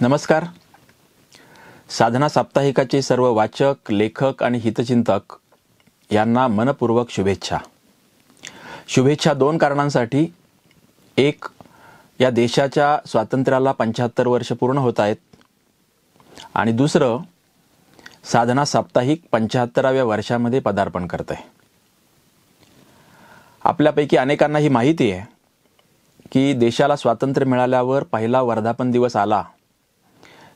नमस्कार. साधना साप्ताहिकाचे सर्व वाचक, लेखक आणि हितचिंतक यांना मनपूर्वक शुभेच्छा. शुभेच्छा दोन कारणांसाठी. एक, या देशाच्या स्वातंत्र्याला 75 वर्ष पूर्ण होत आहेत. आणि दुसरं, साधना साप्ताहिक 75व्या वर्षामध्ये पदार्पण करत आहे. आपल्यापैकी अनेकांना ही माहिती आहे की देशाला स्वातंत्र्य मिळाल्यावर पहिला वर्धापन दिवस आला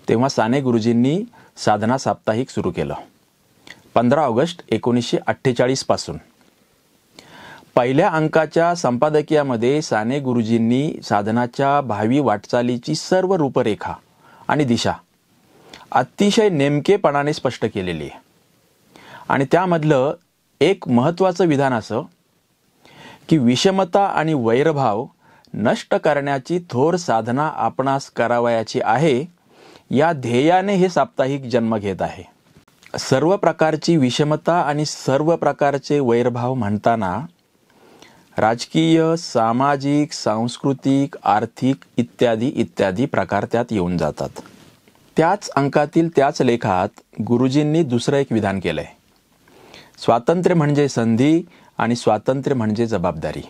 तेव्हा साने गुरुजींनी साधना साप्ताहिक सुरू केलं. 15 ऑगस्ट 1948 पासून. पहिल्या अंकाच्या संपादकीयामध्ये साने गुरुजींनी साधनाच्या भावी वाटचालीची सर्व रूपरेखा आणि दिशा अतिशय नेमकेपणाने स्पष्ट केलेली आहे. आणि त्यामधलं एक महत्त्वाचं विधान असं की विषमता आणि वैरभाव नष्ट करण्याची थोर साधना आपणास करावयाची आहे, या ध्येयाने हे साप्ताहिक जन्म घेत आहे. सर्व प्रकारची विषमता आणि सर्व प्रकारचे वैरभाव म्हणताना राजकीय, सामाजिक, सांस्कृतिक, आर्थिक इत्यादी इत्यादी प्रकार त्यात येऊन जातात. त्याच अंकातील त्याच लेखात गुरुजींनी दुसरं एक विधान केलंय. स्वातंत्र्य म्हणजे संधी आणि स्वातंत्र्य म्हणजे जबाबदारी.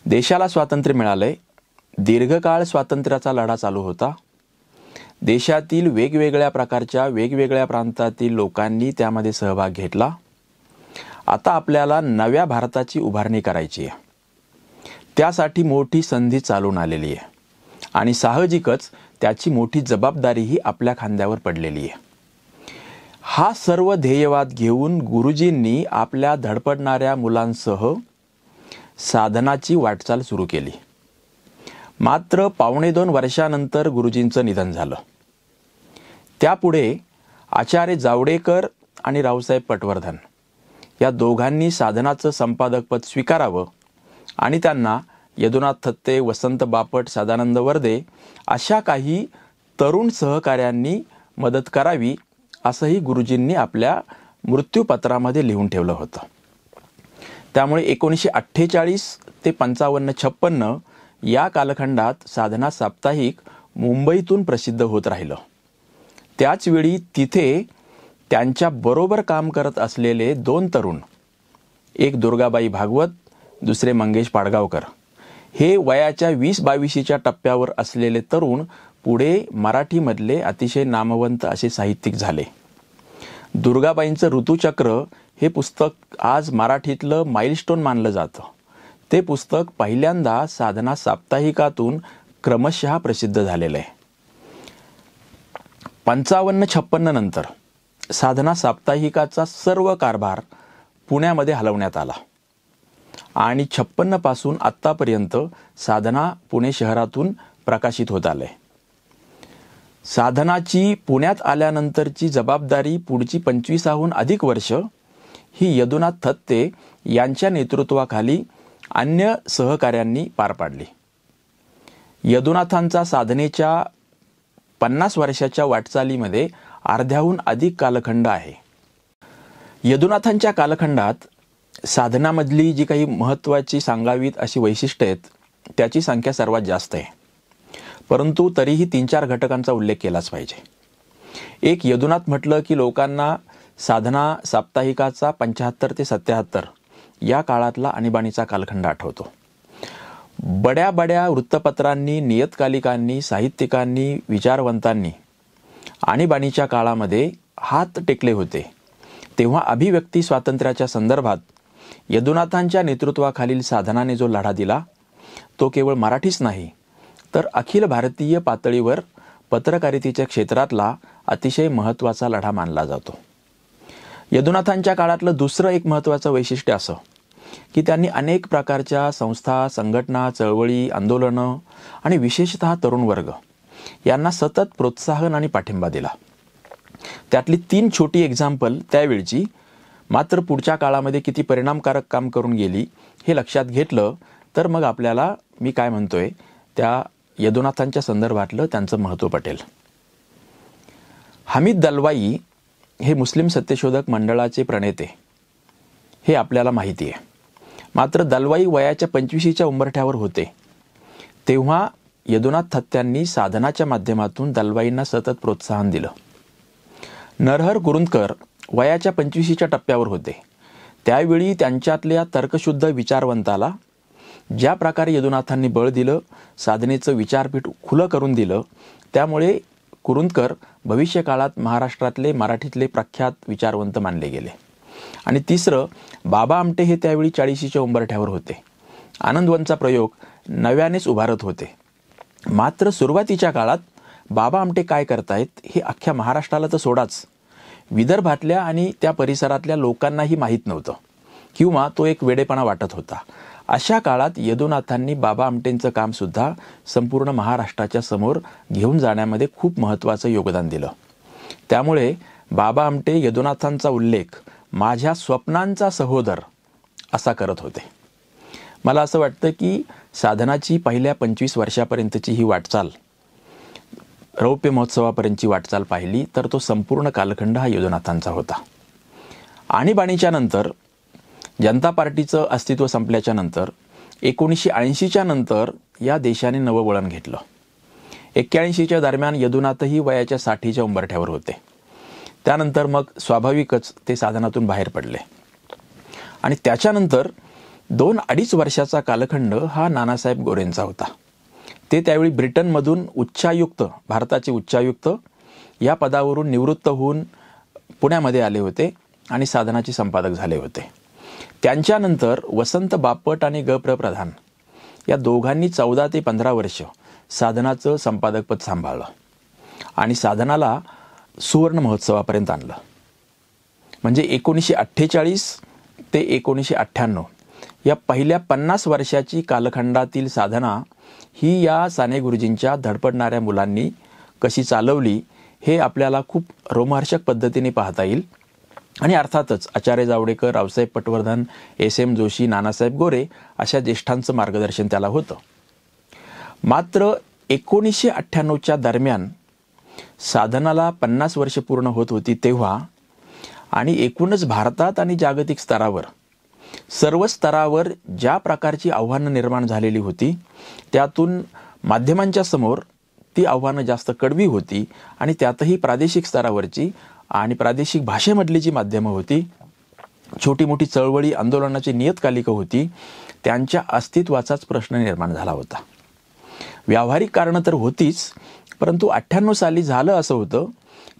देशाला स्वातंत्र्य मिळालंय. दीर्घकाळ स्वातंत्र्याचा लढा चालू होता. देशातील वेगवेगळ्या प्रकारच्या वेगवेगळ्या प्रांतातील लोकांनी त्यामध्ये सहभाग घेतला. आता आपल्याला नव्या भारताची उभारणी करायची आहे. त्यासाठी मोठी संधी चालून आलेली आहे आणि साहजिकच त्याची मोठी जबाबदारीही आपल्या खांद्यावर पडलेली आहे. हा सर्व ध्येयवाद घेऊन गुरुजींनी आपल्या धडपडणाऱ्या मुलांसह साधनाची वाटचाल सुरू केली. मात्र 2.25 वर्षानंतर गुरुजींचं निधन झालं. त्यापुढे आचार्य जावडेकर आणि रावसाहेब पटवर्धन या दोघांनी साधनाचं संपादकपद स्वीकारावं आणि त्यांना यदुनाथ थत्ते, वसंत बापट, सदानंद वर्दे अशा काही तरुण सहकाऱ्यांनी मदत करावी असंही गुरुजींनी आपल्या मृत्यूपत्रामध्ये लिहून ठेवलं होतं. त्यामुळे 1948 ते 55-56 या कालखंडात साधना साप्ताहिक मुंबईतून प्रसिद्ध होत राहिलं. त्याचवेळी तिथे त्यांच्या बरोबर काम करत असलेले 2 तरुण, एक दुर्गाबाई भागवत, दुसरे मंगेश पाडगावकर, हे वयाच्या 20-22च्या टप्प्यावर असलेले तरुण पुढे मराठीमधले अतिशय नामवंत असे साहित्यिक झाले. दुर्गाबाईंचं ऋतुचक्र हे पुस्तक आज मराठीतलं माइलस्टोन मानलं जातं. ते पुस्तक पहिल्यांदा साधना साप्ताहिकातून क्रमशः प्रसिद्ध झालेलं आहे. 55-56 नंतर साधना साप्ताहिकाचा सर्व कारभार पुण्यामध्ये हलवण्यात आला आणि 56 पासून आत्तापर्यंत साधना पुणे शहरातून प्रकाशित होत आलंय. साधनाची पुण्यात आल्यानंतरची जबाबदारी पुढची 25हून अधिक वर्ष ही यदुनाथ थत्ते यांच्या नेतृत्वाखाली अन्य सहकाऱ्यांनी पार पाडली. यदुनाथांचा साधनेच्या 50 वर्षाच्या वाटचालीमध्ये अर्ध्याहून अधिक कालखंड आहे. यदुनाथांच्या कालखंडात साधनामधली जी काही महत्त्वाची सांगावीत अशी वैशिष्ट्ये आहेत त्याची संख्या सर्वात जास्त आहे. परंतु तरीही 3-4 घटकांचा उल्लेख केलाच पाहिजे. एक, यदुनाथ म्हटलं की लोकांना साधना साप्ताहिकाचा 75 ते 77 या काळातला आणीबाणीचा कालखंड आठवतो. बड्या वृत्तपत्रांनी, नियतकालिकांनी, साहित्यिकांनी, विचारवंतांनी आणीबाणीच्या काळामध्ये हात टेकले होते. तेव्हा अभिव्यक्ती स्वातंत्र्याच्या संदर्भात यदुनाथांच्या नेतृत्वाखालील साधनाने जो लढा दिला तो केवळ मराठीच नाही तर अखिल भारतीय पातळीवर पत्रकारितेच्या क्षेत्रातला अतिशय महत्त्वाचा लढा मानला जातो. यदुनाथांच्या काळातलं दुसरं एक महत्त्वाचं वैशिष्ट्य असं की त्यांनी अनेक प्रकारच्या संस्था, संघटना, चळवळी, आंदोलनं आणि विशेषतः तरुण वर्ग यांना सतत प्रोत्साहन आणि पाठिंबा दिला. त्यातली 3 छोटी एक्झाम्पल त्यावेळची मात्र पुढच्या काळामध्ये किती परिणामकारक काम करून गेली हे लक्षात घेतलं तर मग आपल्याला मी काय म्हणतोय त्या यदुनाथांच्या संदर्भातलं त्यांचं महत्त्व पटेल. हमीद दलवाई हे मुस्लिम सत्यशोधक मंडळाचे प्रणेते हे आपल्याला माहिती आहे. मात्र दलवाई वयाच्या 25च्या उंबरठ्यावर होते तेव्हा यदुनाथ थत्त्यांनी साधनाच्या माध्यमातून दलवाईंना सतत प्रोत्साहन दिलं. नरहर कुरुंदकर वयाच्या 25च्या टप्प्यावर होते. त्यावेळी त्यांच्यातल्या तर्कशुद्ध विचारवंताला ज्या प्रकारे यदुनाथांनी बळ दिलं, साधनेचं विचारपीठ खुलं करून दिलं, त्यामुळे कुरुंदकर भविष्यकाळात महाराष्ट्रातले मराठीतले प्रख्यात विचारवंत मानले गेले. आणि तिसरं, बाबा आमटे हे त्यावेळी 40च्या उंबरठ्यावर होते. आनंदवनचा प्रयोग नव्यानेच उभारत होते. मात्र सुरुवातीच्या काळात बाबा आमटे काय करतायत हे अख्ख्या महाराष्ट्राला तर सोडाच, विदर्भातल्या आणि त्या परिसरातल्या लोकांनाही माहीत नव्हतं, किंवा तो एक वेडेपणा वाटत होता. अशा काळात यदुनाथांनी बाबा आमटेंचं कामसुद्धा संपूर्ण महाराष्ट्राच्या समोर घेऊन जाण्यामध्ये खूप महत्त्वाचं योगदान दिलं. त्यामुळे बाबा आमटे यदुनाथांचा उल्लेख माझ्या स्वप्नांचा सहोदर असा करत होते. मला असं वाटतं की साधनाची पहिल्या 25 वर्षापर्यंतची ही वाटचाल, रौप्य महोत्सवापर्यंतची वाटचाल पाहिली तर तो संपूर्ण कालखंड हा यदुनाथांचा होता. आणीबाणीच्या नंतर, जनता पार्टीचं अस्तित्व संपल्याच्या नंतर 1980च्या नंतर या देशाने नवं वळण घेतलं. 81च्या दरम्यान यदुनाथही वयाच्या 60च्या उंबरठ्यावर होते. त्यानंतर मग स्वाभाविकच ते साधनातून बाहेर पडले. आणि त्याच्यानंतर 2-2.5 वर्षाचा कालखंड हा नानासाहेब गोरेंचा होता. ते त्यावेळी ब्रिटनमधून उच्चायुक्त, भारताचे उच्चायुक्त या पदावरून निवृत्त होऊन पुण्यामध्ये आले होते आणि साधनाचे संपादक झाले होते. त्यांच्यानंतर वसंत बापट आणि ग.प्र. प्रधान या दोघांनी 14 ते 15 वर्ष साधनाचं संपादकपद सांभाळलं आणि साधनाला सुवर्ण महोत्सवापर्यंत आणलं. म्हणजे 1948 ते 1998 या पहिल्या 50 वर्षाची कालखंडातील साधना ही या साने गुरुजींच्या धडपडणाऱ्या मुलांनी कशी चालवली हे आपल्याला खूप रोमहर्षक पद्धतीने पाहता येईल. आणि अर्थातच आचार्य जावडेकर, रावसाहेब पटवर्धन, S.M. जोशी, नानासाहेब गोरे अशा ज्येष्ठांचं मार्गदर्शन त्याला होतं. मात्र 1998च्या दरम्यान साधनाला 50 वर्ष पूर्ण होत होती तेव्हा, आणि एकूणच भारतात आणि जागतिक स्तरावर सर्व स्तरावर ज्या प्रकारची आव्हानं निर्माण झालेली होती, त्यातून माध्यमांच्या समोर ती आव्हानं जास्त कडवी होती. आणि त्यातही प्रादेशिक स्तरावरची आणि प्रादेशिक भाषेमधली जी माध्यमं होती, छोटी मोठी चळवळी, आंदोलनाची नियतकालिकं होती, त्यांच्या अस्तित्वाचाच प्रश्न निर्माण झाला होता. व्यावहारिक कारणं तर होतीच, परंतु 98 साली झालं असं होतं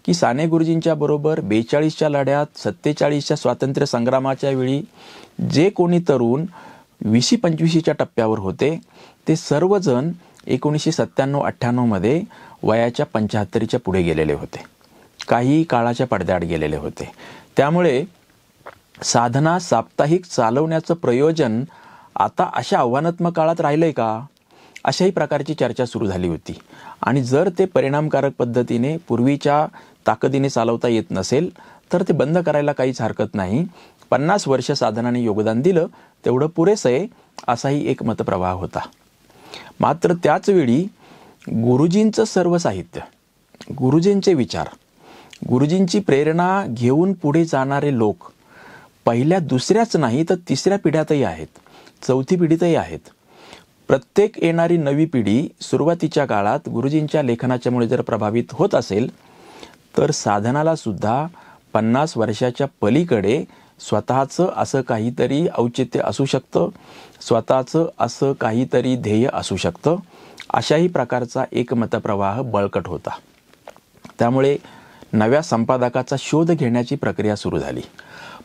की साने गुरुजींच्या बरोबर 42च्या लढ्यात, 47च्या स्वातंत्र्य संग्रामाच्या वेळी जे कोणी तरुण 20-25च्या टप्प्यावर होते, ते सर्वजण 1997-98 मध्ये वयाच्या 75च्या पुढे गेलेले होते, काही काळाच्या पडद्याआड गेलेले होते. त्यामुळे साधना साप्ताहिक चालवण्याचं प्रयोजन आता अशा आव्हानात्मक काळात राहिलंय का, अशाही प्रकारची चर्चा सुरू झाली होती. आणि जर ते परिणामकारक पद्धतीने पूर्वीच्या ताकदीने चालवता येत नसेल तर ते बंद करायला काहीच हरकत नाही. 50 वर्ष साधनाने योगदान दिलं तेवढं पुरेसं आहे, असाही एक मतप्रवाह होता. मात्र त्याचवेळी गुरुजींचं सर्व साहित्य, गुरुजींचे विचार, गुरुजींची प्रेरणा घेऊन पुढे जाणारे लोक पहिल्या, दुसऱ्याच नाही तर तिसऱ्या पिढ्यातही आहेत, चौथी पिढीतही आहेत. प्रत्येक येणारी नवी पिढी सुरुवातीच्या काळात गुरुजींच्या लेखनाच्यामुळे जर प्रभावित होत असेल तर साधनाला सुद्धा 50 वर्षाच्या पलीकडे स्वतःचं असं काहीतरी औचित्य असू शकतं, स्वतःचं असं काहीतरी ध्येय असू शकतं, अशाही प्रकारचा एक मतप्रवाह बळकट होता. त्यामुळे नव्या संपादकाचा शोध घेण्याची प्रक्रिया सुरू झाली.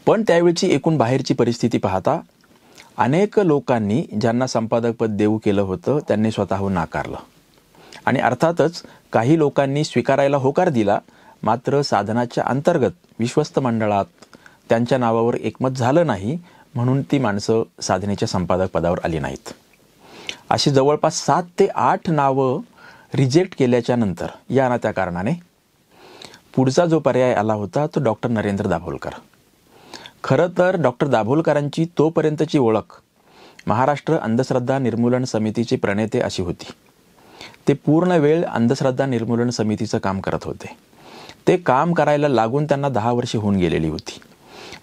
पण त्यावेळची एकूण बाहेरची परिस्थिती पाहता अनेक लोकांनी ज्यांना संपादकपद देऊ केलं होतं त्यांनी स्वतःहून नाकारलं. आणि अर्थातच काही लोकांनी स्वीकारायला होकार दिला, मात्र साधनाच्या अंतर्गत विश्वस्त मंडळात त्यांच्या नावावर एकमत झालं नाही, म्हणून ती माणसं साधनेच्या संपादक पदावर आली नाहीत. अशी जवळपास 7 ते 8 नावं रिजेक्ट केल्याच्या नंतर या ना त्या कारणाने पुढचा जो पर्याय आला होता तो डॉक्टर नरेंद्र दाभोलकर. खरं तर डॉक्टर दाभोलकरांची तोपर्यंतची ओळख महाराष्ट्र अंधश्रद्धा निर्मूलन समितीचे प्रणेते अशी होती. ते पूर्ण वेळ अंधश्रद्धा निर्मूलन समितीचं काम करत होते. ते काम करायला लागून त्यांना 10 वर्षे होऊन गेलेली होती.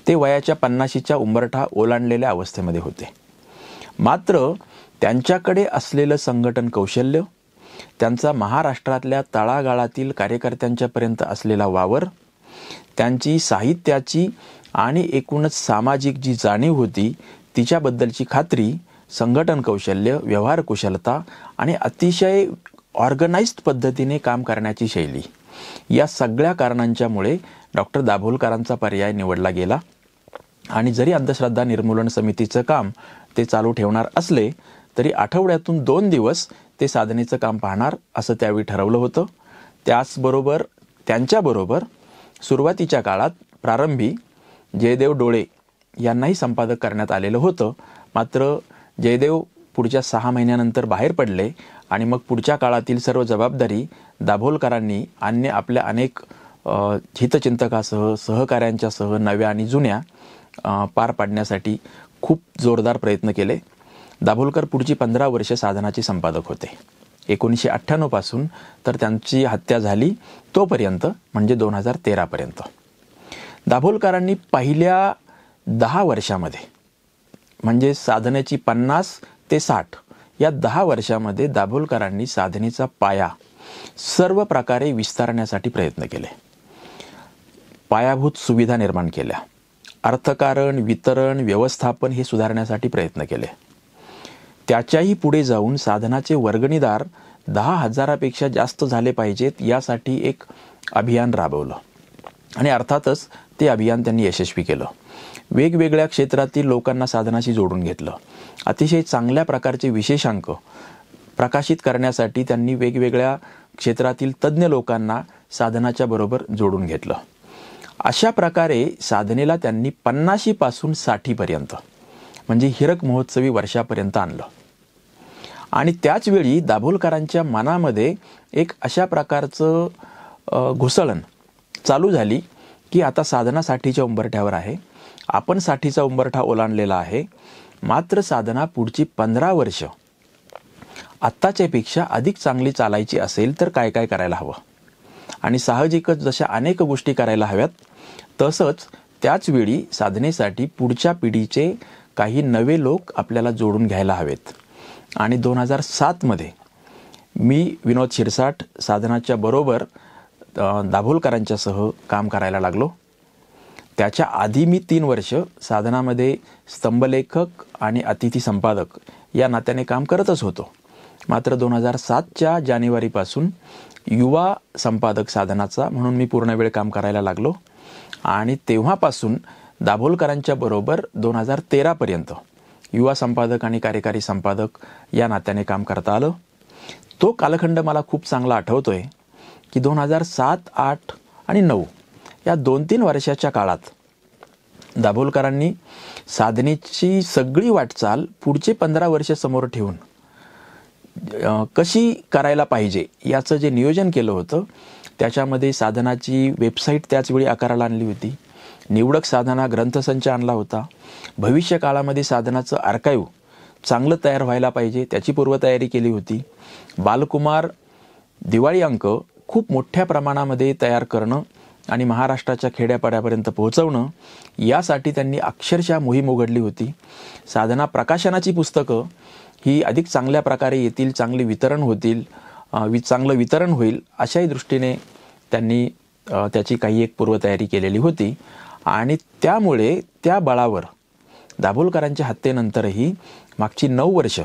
ते वयाच्या 50च्या उंबरठा ओलांडलेल्या अवस्थेमध्ये होते. मात्र त्यांच्याकडे असलेलं संघटन कौशल्य, त्यांचा महाराष्ट्रातल्या तळागाळातील कार्यकर्त्यांच्यापर्यंत असलेला वावर, त्यांची साहित्याची आणि एकूणच सामाजिक जी जाणीव होती तिच्याबद्दलची खात्री, संघटन कौशल्य, व्यवहार कुशलता आणि अतिशय ऑर्गनाइज्ड पद्धतीने काम करण्याची शैली, या सगळ्या कारणांच्यामुळे डॉक्टर दाभोलकरांचा पर्याय निवडला गेला. आणि जरी अंधश्रद्धा निर्मूलन समितीचं काम ते चालू ठेवणार असले तरी आठवड्यातून 2 दिवस ते साधनेचं काम पाहणार असं त्यावेळी ठरवलं होतं. त्याचबरोबर त्यांच्याबरोबर सुरुवातीच्या काळात प्रारंभी जयदेव डोळे यांनाही संपादक करण्यात आलेलं होतं. मात्र जयदेव पुढच्या 6 महिन्यानंतर बाहेर पडले आणि मग पुढच्या काळातील सर्व जबाबदारी दाभोलकरांनी अन्य आपल्या अनेक हितचिंतकासह, सहकाऱ्यांच्यासह, नव्या आणि जुन्या पार पाडण्यासाठी खूप जोरदार प्रयत्न केले. दाभोलकर पुढची 15 वर्ष साधनाचे संपादक होते. 1998 पासून तर त्यांची हत्या झाली तोपर्यंत, म्हणजे 2013 पर्यंत. दाभोलकरांनी पहिल्या 10 वर्षामध्ये, म्हणजे साधनेची 50 ते 60 या 10 वर्षामध्ये दाभोलकरांनी साधनेचा पाया सर्व प्रकारे विस्तारण्यासाठी प्रयत्न केले. पायाभूत सुविधा निर्माण केल्या, अर्थकारण, वितरण, व्यवस्थापन हे सुधारण्यासाठी प्रयत्न केले. त्याच्याही पुढे जाऊन साधनाचे वर्गणीदार 10,000पेक्षा जास्त झाले पाहिजेत यासाठी एक अभियान राबवलं आणि अर्थातच ते अभियान त्यांनी यशस्वी केलं. वेगवेगळ्या क्षेत्रातील लोकांना साधनाशी जोडून घेतलं. अतिशय चांगल्या प्रकारचे विशेषांक प्रकाशित करण्यासाठी त्यांनी वेगवेगळ्या क्षेत्रातील तज्ज्ञ लोकांना साधनाच्या बरोबर जोडून घेतलं. अशा प्रकारे साधनेला त्यांनी 50 पासून 60 पर्यंत, म्हणजे हीरक महोत्सवी वर्षापर्यंत आणलं. आणि त्याचवेळी दाभोलकरांच्या मनामध्ये एक अशा प्रकारचं घुसळण चालू झाली की आता साधना 60च्या उंबरठ्यावर आहे, आपण 60चा उंबरठा ओलांडलेला आहे, मात्र साधना पुढची 15 वर्ष आत्ताच्यापेक्षा अधिक चांगली चालायची असेल तर काय काय करायला हवं. आणि साहजिकच जशा अनेक गोष्टी करायला हव्यात, तसंच त्याचवेळी साधनेसाठी पुढच्या पिढीचे काही नवे लोक आपल्याला जोडून घ्यायला हवेत. आणि 2007 मध्ये मी विनोद शिरसाट साधनाच्या बरोबर दाभोलकरांच्यासह काम करायला लागलो. त्याच्या आधी मी 3 वर्ष साधनामध्ये स्तंभलेखक आणि अतिथी संपादक या नात्याने काम करतच होतो. मात्र 2007च्या जानेवारीपासून युवा संपादक साधनाचा म्हणून मी पूर्ण वेळ काम करायला लागलो. आणि तेव्हापासून दाभोलकरांच्या बरोबर 2013 पर्यंत युवा संपादक आणि कार्यकारी संपादक या नात्याने काम करता आलं. तो कालखंड मला खूप चांगला आठवतोय की 2007, 8 आणि 9 या 2-3 वर्षाच्या काळात दाभोलकरांनी साधनेची सगळी वाटचाल पुढचे 15 वर्ष समोर ठेवून कशी करायला पाहिजे याचं जे नियोजन केलं होतं, त्याच्यामध्ये साधनाची वेबसाईट त्याचवेळी आकाराला आणली होती, निवडक साधना ग्रंथसंच आणला होता, भविष्य काळामध्ये साधनाचं आर्काईव्ह चांगलं तयार व्हायला पाहिजे त्याची पूर्वतयारी केली होती. बालकुमार दिवाळी अंक खूप मोठ्या प्रमाणामध्ये तयार करणं आणि महाराष्ट्राच्या खेड्यापाड्यापर्यंत पोहोचवणं यासाठी त्यांनी अक्षरशः मोहीम उघडली होती. साधना प्रकाशनाची पुस्तकं ही अधिक चांगल्या प्रकारे येतील, चांगले वितरण होतील, चांगलं वितरण होईल अशाही दृष्टीने त्यांनी त्याची काही एक पूर्वतयारी केलेली होती. आणि त्यामुळे त्या बळावर दाभोलकरांच्या हत्येनंतरही मागची 9 वर्ष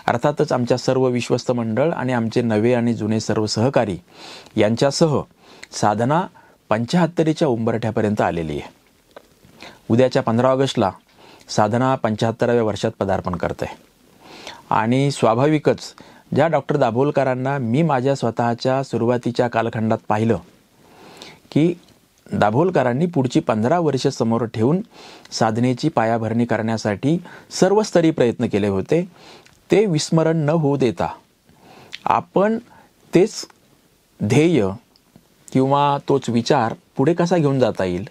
अर्थातच आमच्या सर्व विश्वस्त मंडळ आणि आमचे नवे आणि जुने सर्व सहकारी यांच्यासह साधना 75च्या उंबरठ्यापर्यंत आलेली आहे. उद्याच्या 15 ऑगस्टला साधना 75व्या वर्षात पदार्पण करते. आणि स्वाभाविकच ज्या डॉक्टर दाभोलकरांना मी माझ्या स्वतःच्या सुरुवातीच्या कालखंडात पाहिलं की दाभोलकरांनी पुढची 15 वर्ष समोर ठेवून साधनेची पायाभरणी करण्यासाठी सर्वस्तरी प्रयत्न केले होते, ते विस्मरण न होऊ देता आपण तेच ध्येय किंवा तोच विचार पुढे कसा घेऊन जाता येईल.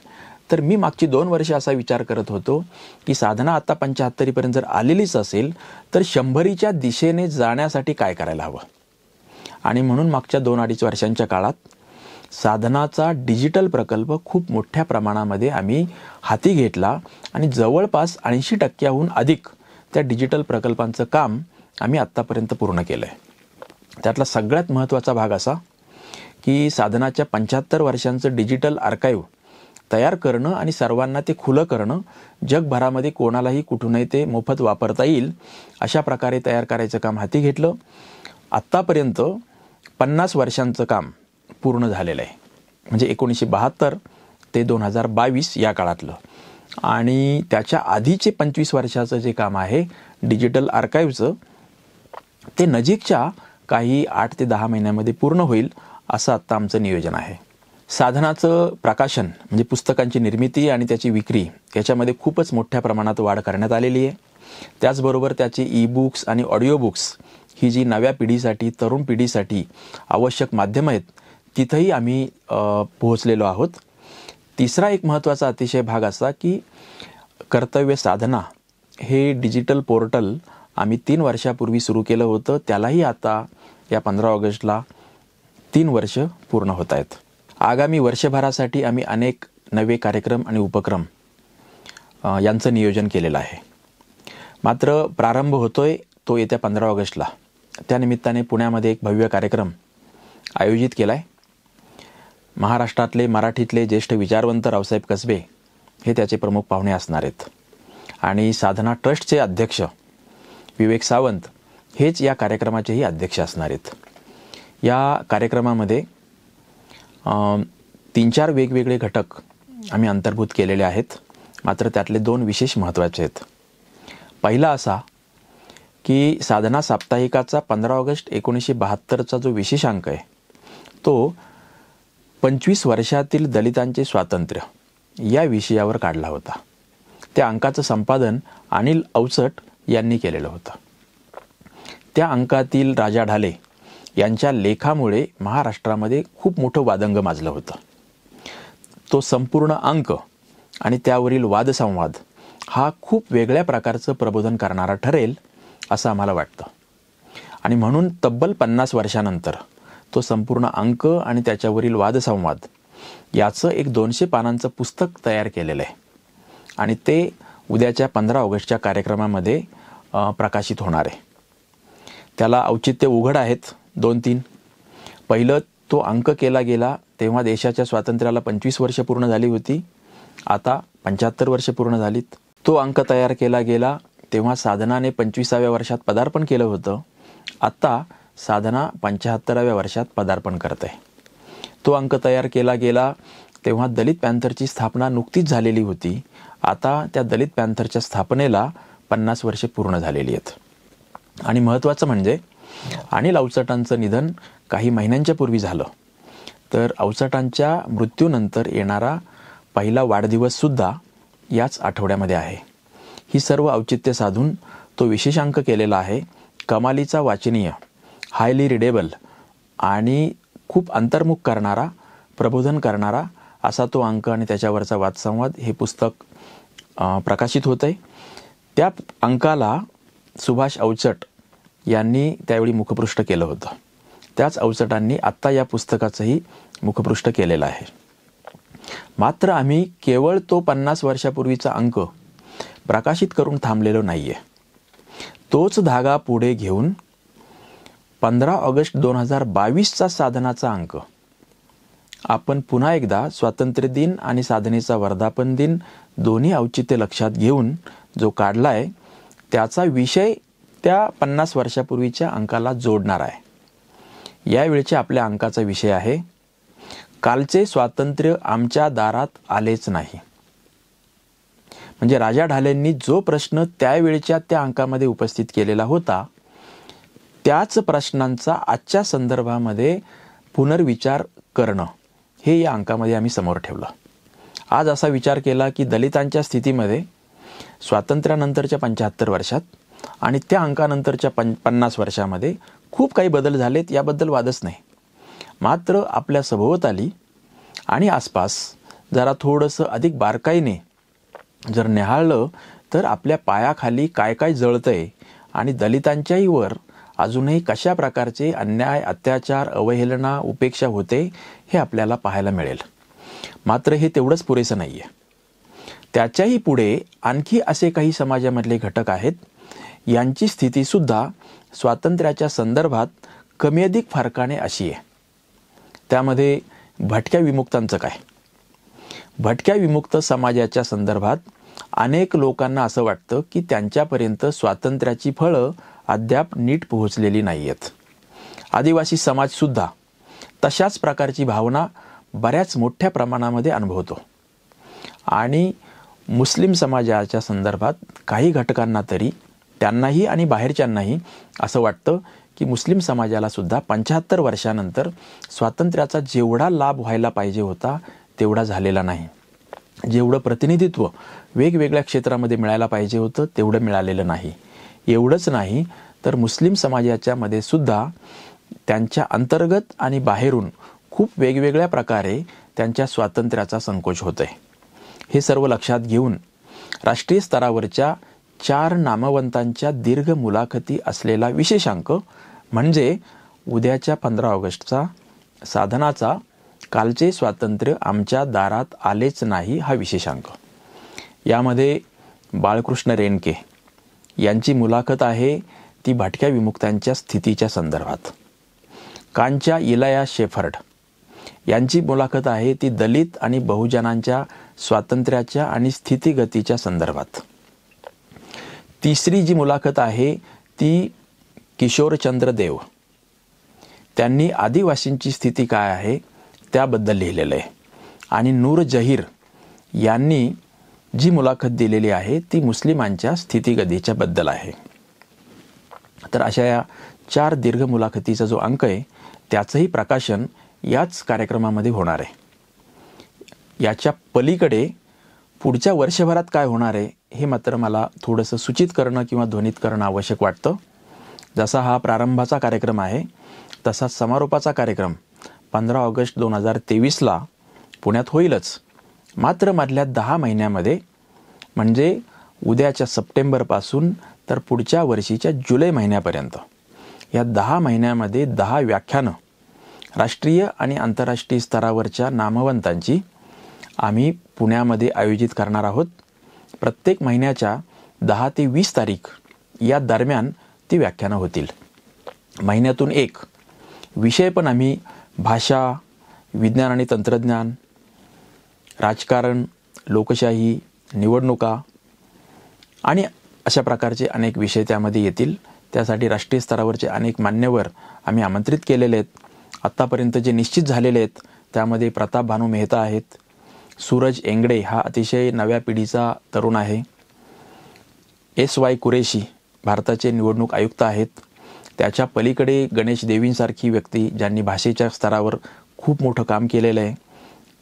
तर मी मागची 2 वर्ष असा विचार करत होतो की साधना आता 75पर्यंत जर आलेलीच असेल तर 100च्या दिशेने जाण्यासाठी काय करायला हवं. आणि म्हणून मागच्या 2-2.5 वर्षांच्या काळात साधनाचा डिजिटल प्रकल्प खूप मोठ्या प्रमाणामध्ये आम्ही हाती घेतला आणि जवळपास 80%हून अधिक त्या डिजिटल प्रकल्पांचं काम आम्ही आत्तापर्यंत पूर्ण केलं आहे. त्यातला सगळ्यात महत्त्वाचा भाग असा की साधनाच्या 75 वर्षांचं डिजिटल आर्काईव्ह तयार करणं आणि सर्वांना ते खुलं करणं, जगभरामध्ये कोणालाही कुठूनही ते मोफत वापरता येईल अशा प्रकारे तयार करायचं काम हाती घेतलं. आत्तापर्यंत 50 वर्षांचं काम पूर्ण झालेलं आहे, म्हणजे 1972 ते 2022 या काळातलं. आणि त्याच्या आधीचे 25 वर्षाचं जे काम आहे डिजिटल आर्काईव्हचं, ते नजीकच्या काही 8 ते 10 महिन्यामध्ये पूर्ण होईल असं आत्ता आमचं नियोजन आहे. साधनाचं प्रकाशन म्हणजे पुस्तकांची निर्मिती आणि त्याची विक्री याच्यामध्ये खूपच मोठ्या प्रमाणात वाढ करण्यात आलेली आहे. त्याचबरोबर त्याचे ई-बुक्स आणि ऑडिओ बुक्स ही जी नव्या पिढीसाठी, तरुण पिढीसाठी आवश्यक माध्यमं आहेत, तिथंही आम्ही पोहोचलेलो आहोत. तिसरा एक महत्त्वाचा अतिशय भाग असा की कर्तव्य साधना हे डिजिटल पोर्टल आम्ही 3 वर्षापूर्वी सुरू केलं होतं. त्यालाही आता या 15 ऑगस्टला 3 वर्ष पूर्ण होत आहेत. आगामी वर्षभरासाठी आम्ही अनेक नवे कार्यक्रम आणि उपक्रम यांचं नियोजन केलेलं आहे. मात्र प्रारंभ होतोय तो येत्या 15 ऑगस्टला. त्यानिमित्ताने पुण्यामध्ये एक भव्य कार्यक्रम आयोजित केला आहे. महाराष्ट्रातले, मराठीतले ज्येष्ठ विचारवंत रावसाहेब कसबे हे त्याचे प्रमुख पाहुणे असणार आहेत. आणि साधना ट्रस्टचे अध्यक्ष विवेक सावंत हेच या कार्यक्रमाचेही अध्यक्ष असणार आहेत. या कार्यक्रमामध्ये 3-4 वेगवेगळे घटक आम्ही अंतर्भूत केलेले आहेत. मात्र त्यातले 2 विशेष महत्त्वाचे आहेत. पहिला असा की साधना साप्ताहिकाचा 15 ऑगस्ट 1972चा जो विशेष अंक आहे तो 25 वर्षातील दलितांचे स्वातंत्र्य या विषयावर काढला होता. त्या अंकाचं संपादन अनिल अवचट यांनी केलेलं होतं. त्या अंकातील राजा ढाले यांच्या लेखामुळे महाराष्ट्रामध्ये खूप मोठं वादंग माजलं होतं. तो संपूर्ण अंक आणि त्यावरील वादसंवाद हा खूप वेगळ्या प्रकारचं प्रबोधन करणारा ठरेल असं आम्हाला वाटतं. आणि म्हणून तब्बल 50 वर्षानंतर तो संपूर्ण अंक आणि त्याच्यावरील वादसंवाद याचं एक 200 पानांचं पुस्तक तयार केलेलं आहे. आणि ते उद्याच्या 15 ऑगस्टच्या कार्यक्रमामध्ये प्रकाशित होणार आहे. त्याला औचित्य उघड आहेत 2-3. पहिलं, तो अंक केला गेला तेव्हा देशाच्या स्वातंत्र्याला 25 वर्ष पूर्ण झाली होती. आता 75 वर्ष पूर्ण झालीत. तो अंक तयार केला गेला तेव्हा साधनाने 25व्या वर्षात पदार्पण केलं होतं. आत्ता साधना 75व्या वर्षात पदार्पण करत आहे. तो अंक तयार केला गेला तेव्हा दलित पॅन्थरची स्थापना नुकतीच झालेली होती. आता त्या दलित पॅन्थरच्या स्थापनेला 50 वर्षे पूर्ण झालेली आहेत. आणि महत्त्वाचं म्हणजे अनिल अवचटांचं निधन काही महिन्यांच्या पूर्वी झालं. तर अवचटांच्या मृत्यूनंतर येणारा पहिला वाढदिवससुद्धा याच आठवड्यामध्ये आहे. ही सर्व औचित्य साधून तो विशेष अंक केलेला आहे. कमालीचा वाचनीय, हायली रिडेबल आणि खूप अंतर्मुख करणारा, प्रबोधन करणारा असा तो अंक आणि त्याच्यावरचा वादसंवाद हे पुस्तक प्रकाशित होत आहे. त्या अंकाला सुभाष अवचट यांनी त्यावेळी मुखपृष्ठ केलं होतं. त्याच अवचटांनी आत्ता या पुस्तकाचंही मुखपृष्ठ केलेलं आहे. मात्र आम्ही केवळ तो 50 वर्षापूर्वीचा अंक प्रकाशित करून थांबलेलो नाही आहे. तोच धागा पुढे घेऊन 15 ऑगस्ट 2022चा साधनाचा अंक आपण पुन्हा एकदा स्वातंत्र्य दिन आणि साधनेचा वर्धापन दिन दोन्ही औचित्य लक्षात घेऊन जो काढला आहे त्याचा विषय त्या 50 वर्षापूर्वीच्या अंकाला जोडणार आहे. यावेळच्या आपल्या अंकाचा विषय आहे, कालचे स्वातंत्र्य आमच्या दारात आलेच नाही. म्हणजे राजा ढालेंनी जो प्रश्न त्यावेळच्या त्या अंकामध्ये उपस्थित केलेला होता त्याच प्रश्नांचा आजच्या संदर्भामध्ये पुनर्विचार करणं हे या अंकामध्ये आम्ही समोर ठेवलं. आज असा विचार केला की दलितांच्या स्थितीमध्ये स्वातंत्र्यानंतरच्या 75 वर्षात आणि त्या अंकानंतरच्या 50 वर्षामध्ये खूप काही बदल झालेत, याबद्दल वादच नाही. मात्र आपल्या सभोवताली आणि आसपास जरा थोडंसं अधिक बारकाईने जर निहाळलं तर आपल्या पायाखाली काय काय जळतंय आणि दलितांच्याही वर अजूनही कशा प्रकारचे अन्याय, अत्याचार, अवहेलना, उपेक्षा होते हे आपल्याला पाहायला मिळेल. मात्र हे तेवढंच पुरेसं नाही आहे. त्याच्याही पुढे आणखी असे काही समाजामधले घटक आहेत यांची स्थितीसुद्धा स्वातंत्र्याच्या संदर्भात कमी अधिक फरकाने अशी आहे. त्यामध्ये भटक्या विमुक्तांचं काय? भटक्या विमुक्त समाजाच्या संदर्भात अनेक लोकांना असं वाटतं की त्यांच्यापर्यंत स्वातंत्र्याची फळं अद्याप नीट पोहोचलेली नाही आहेत. आदिवासी समाजसुद्धा तशाच प्रकारची भावना बऱ्याच मोठ्या प्रमाणामध्ये अनुभवतो. आणि मुस्लिम समाजाच्या संदर्भात काही घटकांना तरी, त्यांनाही आणि बाहेरच्यांनाही असं वाटतं की मुस्लिम समाजाला सुद्धा 75 वर्षानंतर स्वातंत्र्याचा जेवढा लाभ व्हायला पाहिजे होता तेवढा झालेला नाही. जेवढं प्रतिनिधित्व वेगवेगळ्या क्षेत्रामध्ये मिळायला पाहिजे होतं तेवढं मिळालेलं नाही. एवढंच नाही तर मुस्लिम समाजाच्या मध्ये सुद्धा त्यांच्या अंतर्गत आणि बाहेरून खूप वेगवेगळ्या प्रकारे त्यांच्या स्वातंत्र्याचा संकोच होत आहे. हे सर्व लक्षात घेऊन राष्ट्रीय स्तरावरच्या 4 नामवंतांच्या दीर्घ मुलाखती असलेला विशेषांक म्हणजे उद्याच्या 15 ऑगस्टचा साधनाचा कालचे स्वातंत्र्य आमच्या दारात आलेच नाही हा विशेषांक. यामध्ये बाळकृष्ण रेणके यांची मुलाखत आहे ती भटक्या विमुक्तांच्या स्थितीच्या संदर्भात. कांच्या इलाया शेफर्ड यांची मुलाखत आहे ती दलित आणि बहुजनांच्या स्वातंत्र्याच्या आणि स्थितीगतीच्या संदर्भात. तिसरी जी मुलाखत आहे ती किशोरचंद्र देव, त्यांनी आदिवासींची स्थिती काय आहे त्याबद्दल लिहिलेलं आहे. आणि नूर जहीर यांनी जी मुलाखत दिलेली आहे ती मुस्लिमांच्या स्थितीगतीच्या बद्दल आहे. तर अशा या 4 दीर्घ मुलाखतीचा जो अंक आहे त्याचंही प्रकाशन याच कार्यक्रमामध्ये होणार आहे. याच्या पलीकडे पुढच्या वर्षभरात काय होणार आहे हे मात्र मला थोडंसं सूचित करणं किंवा ध्वनित करणं आवश्यक वाटतं. जसा हा प्रारंभाचा कार्यक्रम आहे तसाच समारोपाचा कार्यक्रम 15 ऑगस्ट 2023ला पुण्यात होईलच. मात्र मधल्या 10 महिन्यामध्ये म्हणजे उद्याच्या सप्टेंबरपासून तर पुढच्या वर्षीच्या जुलै महिन्यापर्यंत या 10 महिन्यामध्ये 10 व्याख्यानं राष्ट्रीय आणि आंतरराष्ट्रीय स्तरावरच्या नामवंतांची आम्ही पुण्यामध्ये आयोजित करणार आहोत. प्रत्येक महिन्याच्या 10 ते 20 तारीख या दरम्यान ती व्याख्यानं होतील. महिन्यातून एक विषय पण आम्ही भाषा, विज्ञान आणि तंत्रज्ञान, राजकारण, लोकशाही, निवडणुका आणि अशा प्रकारचे अनेक विषय त्यामध्ये येतील. त्यासाठी राष्ट्रीय स्तरावरचे अनेक मान्यवर आम्ही आमंत्रित केलेले आहेत. आत्तापर्यंत जे निश्चित झालेले आहेत त्यामध्ये प्रताप भानू मेहता आहेत, सूरज एंगडे हा अतिशय नव्या पिढीचा तरुण आहे, SY कुरेशी भारताचे निवडणूक आयुक्त आहेत, त्याच्या पलीकडे गणेश देवींसारखी व्यक्ती ज्यांनी भाषेच्या स्तरावर खूप मोठं काम केलेलं आहे,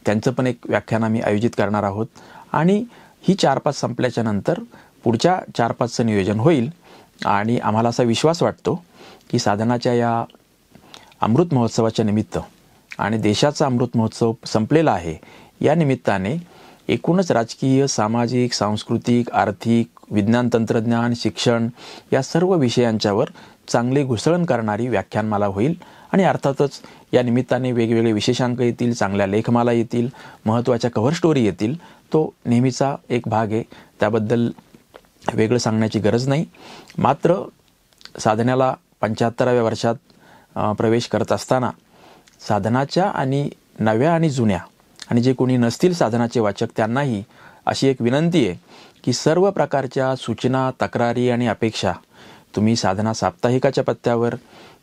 त्यांचं पण एक व्याख्यान आम्ही आयोजित करणार आहोत. आणि ही 4-5 संपल्याच्या नंतर पुढच्या 4-5चं नियोजन होईल. आणि आम्हाला असा विश्वास वाटतो की साधनाच्या या अमृत महोत्सवाच्या निमित्त आणि देशाचा अमृत महोत्सव संपलेला आहे या निमित्ताने एकूणच राजकीय, सामाजिक, सांस्कृतिक, आर्थिक, विज्ञान तंत्रज्ञान, शिक्षण या सर्व विषयांच्यावर चांगली घुसळण करणारी व्याख्यानमाला होईल. आणि अर्थातच या निमित्ताने वेगवेगळे विशेषांक येतील, चांगल्या लेखमाला येतील, महत्त्वाच्या कव्हर स्टोरी येतील. तो नेहमीचा एक भाग आहे, त्याबद्दल वेगळं सांगण्याची गरज नाही. मात्र साधनाला 75व्या वर्षात प्रवेश करत असताना साधनाच्या आणि नव्या आणि जुन्या आणि जे कोणी नसतील साधनाचे वाचक त्यांनाही अशी एक विनंती आहे की सर्व प्रकारच्या सूचना, तक्रारी आणि अपेक्षा तुम्ही साधना साप्ताहिकाच्या पत्त्यावर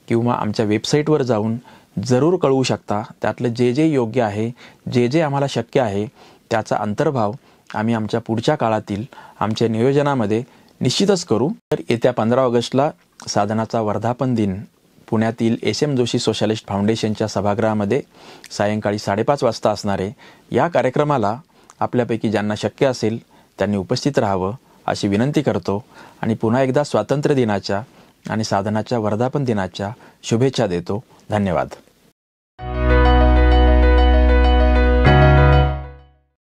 किंवा आमच्या वेबसाईटवर जाऊन जरूर कळवू शकता. त्यातलं जे जे योग्य आहे, जे जे आम्हाला शक्य आहे त्याचा अंतर्भाव आम्ही आमच्या पुढच्या काळातील आमच्या नियोजनामध्ये निश्चितच करू. तर येत्या 15 ऑगस्टला साधनाचा वर्धापन दिन पुण्यातील SM जोशी सोशलिस्ट फाउंडेशनच्या सभागृहामध्ये सायंकाळी 5:30 वाजता असणार आहे. या कार्यक्रमाला आपल्यापैकी ज्यांना शक्य असेल त्यांनी उपस्थित राहावं अशी विनंती करतो. आणि पुन्हा एकदा स्वातंत्र्य दिनाच्या आणि साधनाच्या वर्धापन दिनाच्या शुभेच्छा देतो. धन्यवाद.